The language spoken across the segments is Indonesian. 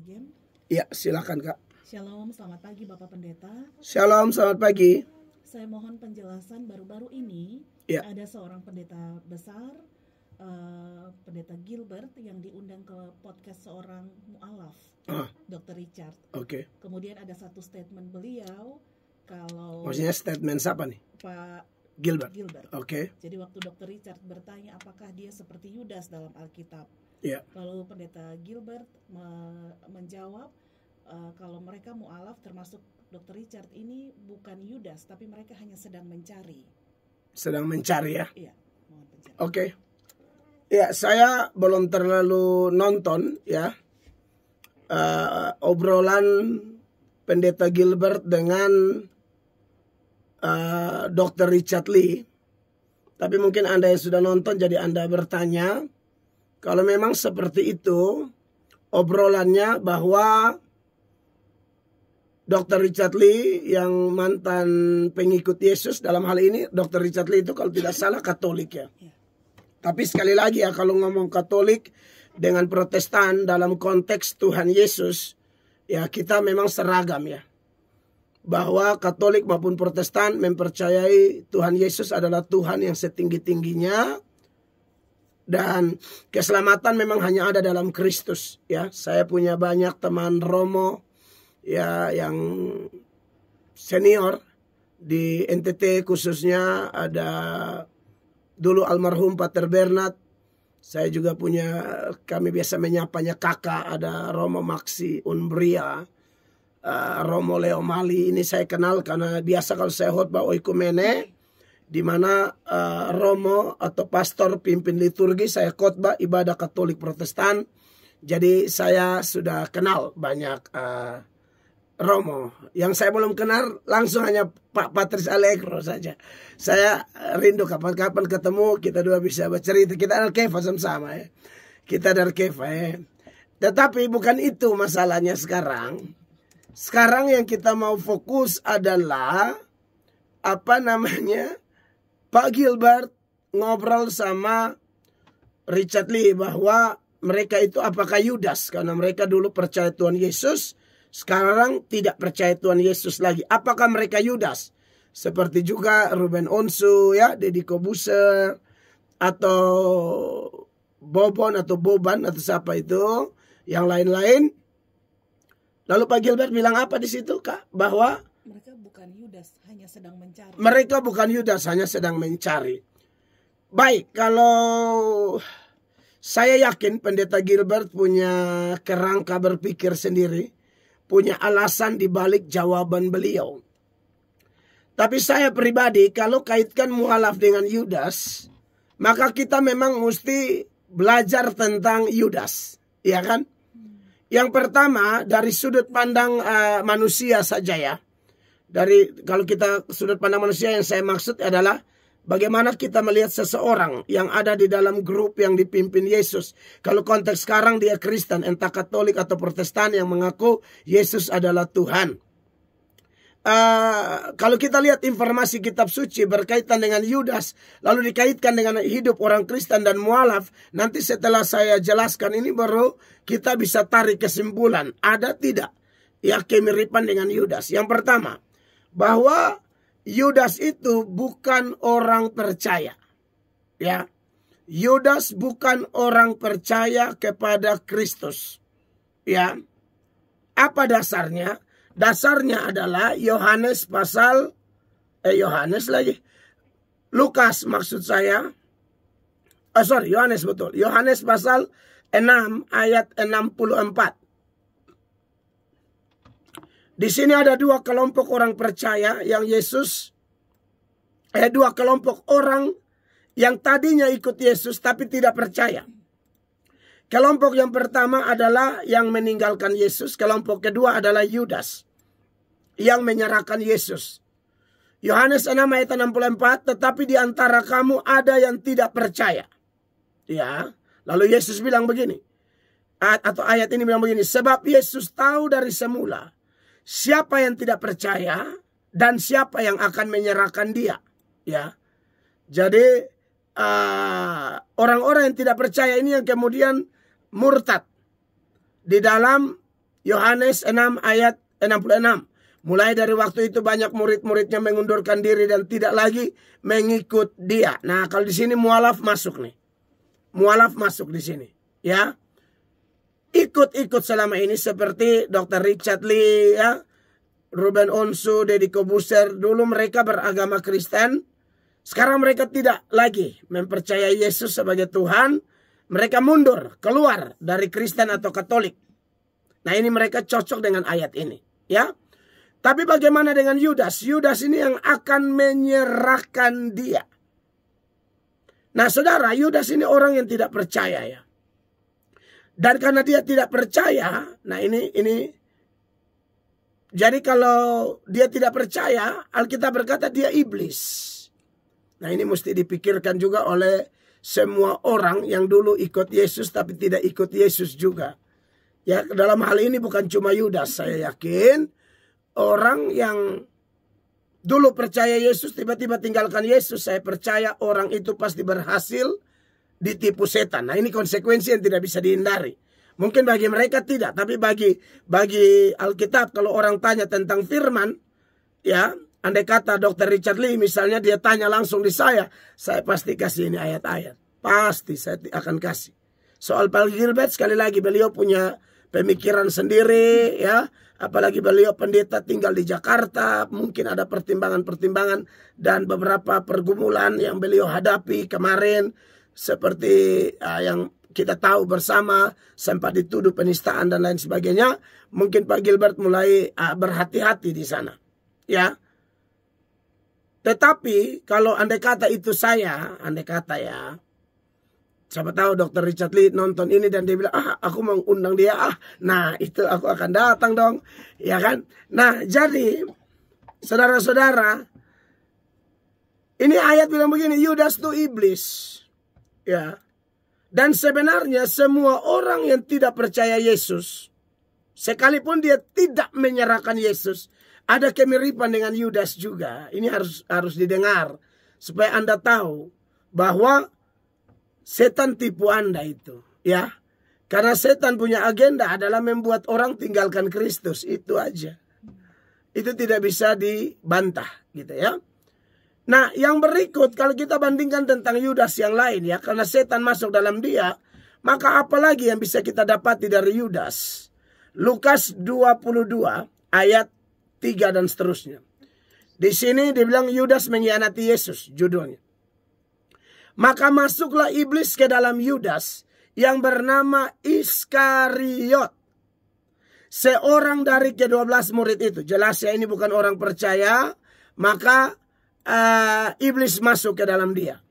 Agem. Ya, silakan Kak. Shalom, selamat pagi Bapak Pendeta. Shalom, selamat pagi. Saya mohon penjelasan baru-baru ini. Ya. Ada seorang pendeta besar, Pendeta Gilbert, yang diundang ke podcast seorang mu'alaf, Dr. Richard. Oke. Kemudian ada satu statement beliau, kalau Maksudnya statement siapa nih? Pak Gilbert. Oke. Jadi waktu Dr. Richard bertanya apakah dia seperti Yudas dalam Alkitab. Ya. Lalu Pendeta Gilbert menjawab kalau mereka mu'alaf termasuk Dr. Richard ini bukan Yudas, tapi mereka hanya sedang mencari. Sedang mencari ya? Iya, mohon penjelasan. Oke. Ya, saya belum terlalu nonton ya obrolan Pendeta Gilbert dengan Dr. Richard Lee. Tapi mungkin Anda yang sudah nonton, jadi Anda bertanya, kalau memang seperti itu obrolannya, bahwa Dr. Richard Lee yang mantan pengikut Yesus, dalam hal ini Dr. Richard Lee itu kalau tidak salah Katolik ya. Tapi sekali lagi ya, kalau ngomong Katolik dengan Protestan dalam konteks Tuhan Yesus, ya kita memang seragam ya. Bahwa Katolik maupun Protestan mempercayai Tuhan Yesus adalah Tuhan yang setinggi-tingginya. Dan keselamatan memang hanya ada dalam Kristus ya. Saya punya banyak teman Romo ya yang senior di NTT, khususnya ada dulu almarhum Pater Bernard. Saya juga punya, kami biasa menyapanya kakak, ada Romo Maxi Unbria, Romo Leo Mali. Ini saya kenal karena biasa kalau saya khotbah oikumene, di mana Romo atau pastor pimpin liturgi, saya khotbah ibadah Katolik Protestan. Jadi saya sudah kenal banyak Romo. Yang saya belum kenal langsung hanya Pak Patris Allegro saja. Saya rindu kapan-kapan ketemu, kita dua bisa bercerita. Kita dari Kefa sama-sama ya. Kita dari Kefa ya. Tetapi bukan itu masalahnya sekarang. Sekarang yang kita mau fokus adalah Pak Gilbert ngobrol sama Richard Lee bahwa mereka itu apakah Yudas, karena mereka dulu percaya Tuhan Yesus, sekarang tidak percaya Tuhan Yesus lagi. Apakah mereka Yudas? Seperti juga Ruben Onsu ya, Deddy Kobuser, atau Bobon atau Boban atau siapa itu, yang lain-lain. Lalu Pak Gilbert bilang apa di situ Kak? Bahwa mereka bukan Yudas, hanya sedang mencari. Mereka bukan Yudas, hanya sedang mencari. Baik, kalau saya yakin Pendeta Gilbert punya kerangka berpikir sendiri, punya alasan di balik jawaban beliau. Tapi saya pribadi, kalau kaitkan mu'alaf dengan Yudas, maka kita memang mesti belajar tentang Yudas, ya kan? Yang pertama dari sudut pandang manusia saja ya. Kalau kita sudut pandang manusia, yang saya maksud adalah bagaimana kita melihat seseorang yang ada di dalam grup yang dipimpin Yesus. Kalau konteks sekarang dia Kristen, entah Katolik atau Protestan yang mengaku Yesus adalah Tuhan. Kalau kita lihat informasi kitab suci berkaitan dengan Yudas, lalu dikaitkan dengan hidup orang Kristen dan mu'alaf, nanti setelah saya jelaskan ini baru kita bisa tarik kesimpulan, ada tidak ya kemiripan dengan Yudas. Yang pertama, bahwa Yudas itu bukan orang percaya. Ya. Yudas bukan orang percaya kepada Kristus. Ya. Apa dasarnya? Dasarnya adalah Lukas maksud saya. Yohanes betul. Yohanes pasal 6 ayat 64. Di sini ada dua kelompok orang percaya yang dua kelompok orang yang tadinya ikut Yesus tapi tidak percaya. Kelompok yang pertama adalah yang meninggalkan Yesus. Kelompok kedua adalah Yudas yang menyerahkan Yesus. Yohanes 6 ayat 64, tetapi di antara kamu ada yang tidak percaya. Ya, lalu Yesus bilang begini. Atau ayat ini bilang begini, sebab Yesus tahu dari semula siapa yang tidak percaya dan siapa yang akan menyerahkan dia. Ya. Jadi orang-orang yang tidak percaya ini yang kemudian murtad di dalam Yohanes 6 ayat 66. Mulai dari waktu itu banyak murid-muridnya mengundurkan diri dan tidak lagi mengikut dia. Nah, kalau di sini mualaf masuk nih. Mualaf masuk di sini, ya. Ikut-ikut selama ini seperti Dr. Richard Lee, ya. Ruben Onsu, Deddy Corbuzier, dulu mereka beragama Kristen. Sekarang mereka tidak lagi mempercayai Yesus sebagai Tuhan. Mereka mundur, keluar dari Kristen atau Katolik. Nah, ini mereka cocok dengan ayat ini, ya. Tapi bagaimana dengan Yudas? Yudas ini yang akan menyerahkan dia. Nah, saudara, Yudas ini orang yang tidak percaya, ya. Dan karena dia tidak percaya, nah ini jadi kalau dia tidak percaya, Alkitab berkata dia iblis. Nah, ini mesti dipikirkan juga oleh semua orang yang dulu ikut Yesus tapi tidak ikut Yesus juga. Ya, dalam hal ini bukan cuma Yudas, saya yakin orang yang dulu percaya Yesus tiba-tiba tinggalkan Yesus, saya percaya orang itu pasti berhasil ditipu setan. Nah, ini konsekuensi yang tidak bisa dihindari. Mungkin bagi mereka tidak, tapi bagi Alkitab kalau orang tanya tentang firman, ya, andai kata Dr. Richard Lee misalnya dia tanya langsung di saya pasti kasih ini ayat-ayat. Pasti saya akan kasih. Soal Paul Gilbert sekali lagi beliau punya pemikiran sendiri, ya. Apalagi beliau pendeta tinggal di Jakarta, mungkin ada pertimbangan-pertimbangan dan beberapa pergumulan yang beliau hadapi kemarin, seperti yang kita tahu bersama, sempat dituduh penistaan dan lain sebagainya. Mungkin Pak Gilbert mulai berhati-hati di sana, ya. Tetapi kalau andai kata itu saya, andai kata ya, siapa tahu Dr. Richard Lee nonton ini dan dia bilang, aku mau undang dia, nah itu aku akan datang dong, ya kan. Nah, jadi saudara-saudara, ini ayat bilang begini, Yudas itu iblis, ya. Dan sebenarnya semua orang yang tidak percaya Yesus, sekalipun dia tidak menyerahkan Yesus, ada kemiripan dengan Yudas juga. Ini harus didengar supaya Anda tahu bahwa setan tipu Anda itu, ya. Karena setan punya agenda adalah membuat orang tinggalkan Kristus, itu aja. Itu tidak bisa dibantah, gitu ya. Nah, yang berikut kalau kita bandingkan tentang Yudas yang lain, ya, karena setan masuk dalam dia, maka apalagi yang bisa kita dapati dari Yudas? Lukas 22 ayat 3 dan seterusnya. Di sini dibilang Yudas mengkhianati Yesus, judulnya. Maka masuklah iblis ke dalam Yudas yang bernama Iskariot, seorang dari ke-12 murid itu. Jelas ya ini bukan orang percaya, maka iblis masuk ke dalam dia.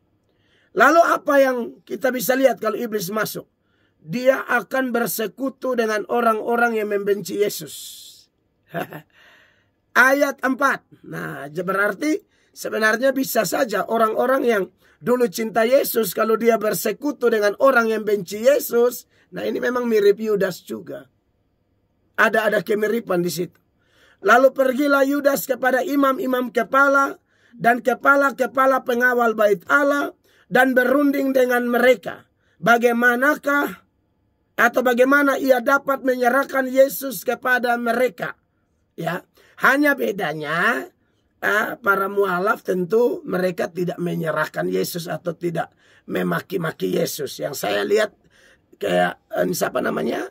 Lalu apa yang kita bisa lihat kalau iblis masuk? Dia akan bersekutu dengan orang-orang yang membenci Yesus. Ayat 4. Nah, berarti sebenarnya bisa saja orang-orang yang dulu cinta Yesus, kalau dia bersekutu dengan orang yang benci Yesus, nah ini memang mirip Yudas juga. Ada kemiripan di situ. Lalu pergilah Yudas kepada imam-imam kepala dan kepala-kepala pengawal bait Allah dan berunding dengan mereka. Bagaimana ia dapat menyerahkan Yesus kepada mereka. Ya, hanya bedanya para mualaf tentu mereka tidak menyerahkan Yesus atau tidak memaki-maki Yesus. Yang saya lihat kayak siapa namanya?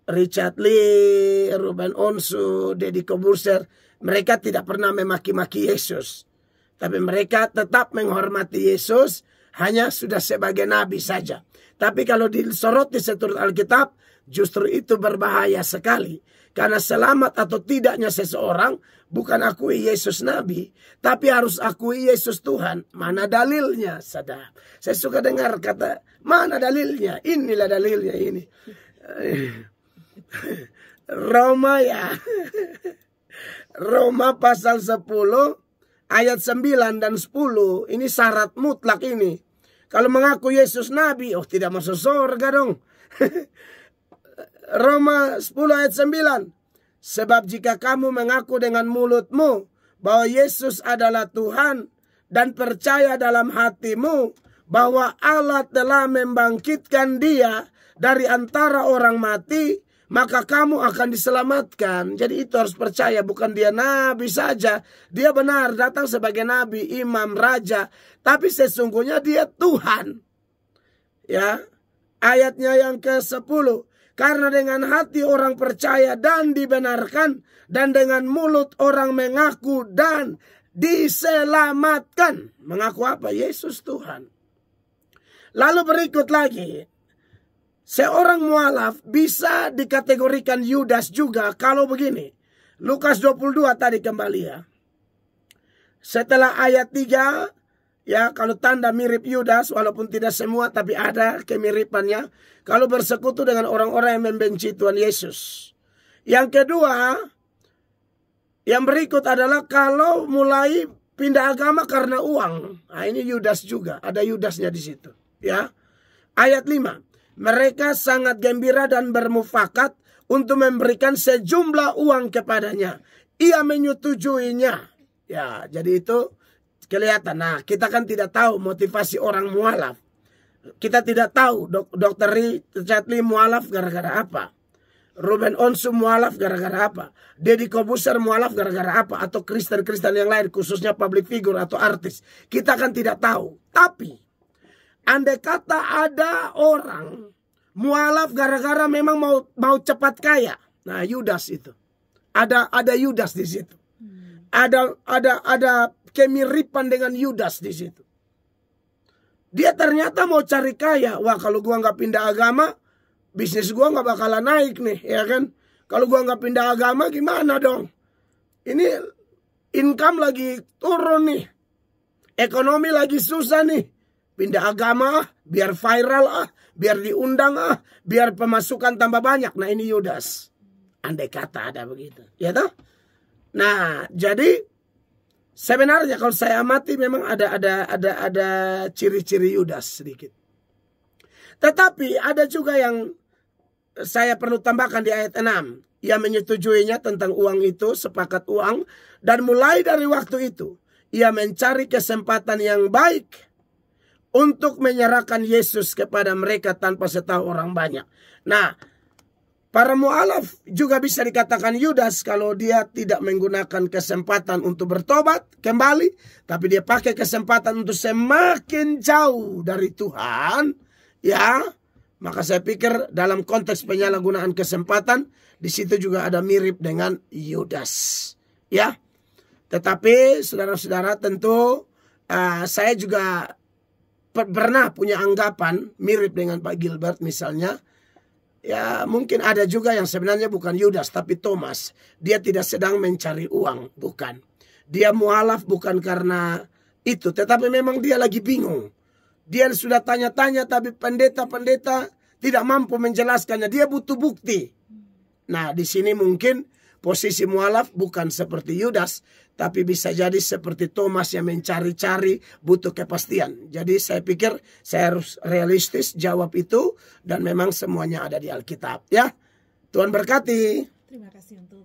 Richard Lee, Ruben Onsu, Deddy Corbuzier, mereka tidak pernah memaki-maki Yesus. Tapi mereka tetap menghormati Yesus, hanya sudah sebagai nabi saja. Tapi kalau disoroti seturut Alkitab, justru itu berbahaya sekali. Karena selamat atau tidaknya seseorang bukan akui Yesus nabi, tapi harus akui Yesus Tuhan. Mana dalilnya, saudara? Saya suka dengar kata, mana dalilnya? Inilah dalilnya ini. Roma ya. Roma pasal 10 ayat 9 dan 10. Ini syarat mutlak ini. Kalau mengaku Yesus nabi, tidak masuk surga dong. Roma 10 ayat 9. Sebab jika kamu mengaku dengan mulutmu bahwa Yesus adalah Tuhan dan percaya dalam hatimu bahwa Allah telah membangkitkan dia dari antara orang mati, maka kamu akan diselamatkan. Jadi itu harus percaya, bukan dia nabi saja. Dia benar datang sebagai nabi, imam, raja, tapi sesungguhnya dia Tuhan. Ya, ayatnya yang ke-10. Karena dengan hati orang percaya dan dibenarkan, dan dengan mulut orang mengaku dan diselamatkan. Mengaku apa? Yesus Tuhan. Lalu berikut lagi. Seorang mualaf bisa dikategorikan Yudas juga kalau begini. Lukas 22 tadi kembali ya. Setelah ayat 3, ya, kalau tanda mirip Yudas, walaupun tidak semua tapi ada kemiripannya. Kalau bersekutu dengan orang-orang yang membenci Tuhan Yesus. Yang kedua, yang berikut adalah kalau mulai pindah agama karena uang. Nah, ini Yudas juga, ada Yudasnya di situ. Ya, ayat 5. Mereka sangat gembira dan bermufakat untuk memberikan sejumlah uang kepadanya. Ia menyetujuinya. Ya, jadi itu kelihatan. Nah, kita kan tidak tahu motivasi orang mualaf. Kita tidak tahu Dr. Richard Lee mualaf gara-gara apa. Ruben Onsu mualaf gara-gara apa. Deddy Corbuzier mualaf gara-gara apa. Atau Kristen-Kristen yang lain, khususnya public figure atau artis. Kita kan tidak tahu. Tapi andai kata ada orang mualaf gara-gara memang mau cepat kaya. Nah, Yudas itu. Ada Yudas di situ. Ada kemiripan dengan Yudas di situ. Dia ternyata mau cari kaya. Wah, kalau gua nggak pindah agama, bisnis gua nggak bakalan naik nih, ya kan? Kalau gua nggak pindah agama, gimana dong? Ini income lagi turun nih, ekonomi lagi susah nih. Pindah agama, biar viral biar diundang biar pemasukan tambah banyak. Nah, ini Yudas. Andai kata ada begitu, ya toh? Nah, jadi sebenarnya kalau saya amati memang ada ciri-ciri Yudas sedikit. Tetapi ada juga yang saya perlu tambahkan di ayat 6. Ia menyetujuinya tentang uang itu, sepakat uang. Dan mulai dari waktu itu, ia mencari kesempatan yang baik untuk menyerahkan Yesus kepada mereka tanpa setahu orang banyak. Nah, para mualaf juga bisa dikatakan Yudas kalau dia tidak menggunakan kesempatan untuk bertobat kembali, tapi dia pakai kesempatan untuk semakin jauh dari Tuhan, ya. Maka saya pikir dalam konteks penyalahgunaan kesempatan, di situ juga ada mirip dengan Yudas, ya. Tetapi saudara-saudara, tentu saya juga pernah punya anggapan mirip dengan Pak Gilbert misalnya. Ya, mungkin ada juga yang sebenarnya bukan Yudas tapi Thomas. Dia tidak sedang mencari uang, bukan. Dia mualaf bukan karena itu, tetapi memang dia lagi bingung. Dia sudah tanya-tanya tapi pendeta-pendeta tidak mampu menjelaskannya. Dia butuh bukti. Nah, di sini mungkin posisi mualaf bukan seperti Yudas, tapi bisa jadi seperti Thomas yang mencari-cari, butuh kepastian. Jadi saya pikir saya harus realistis jawab itu, dan memang semuanya ada di Alkitab, ya. Tuhan berkati. Terima kasih untuk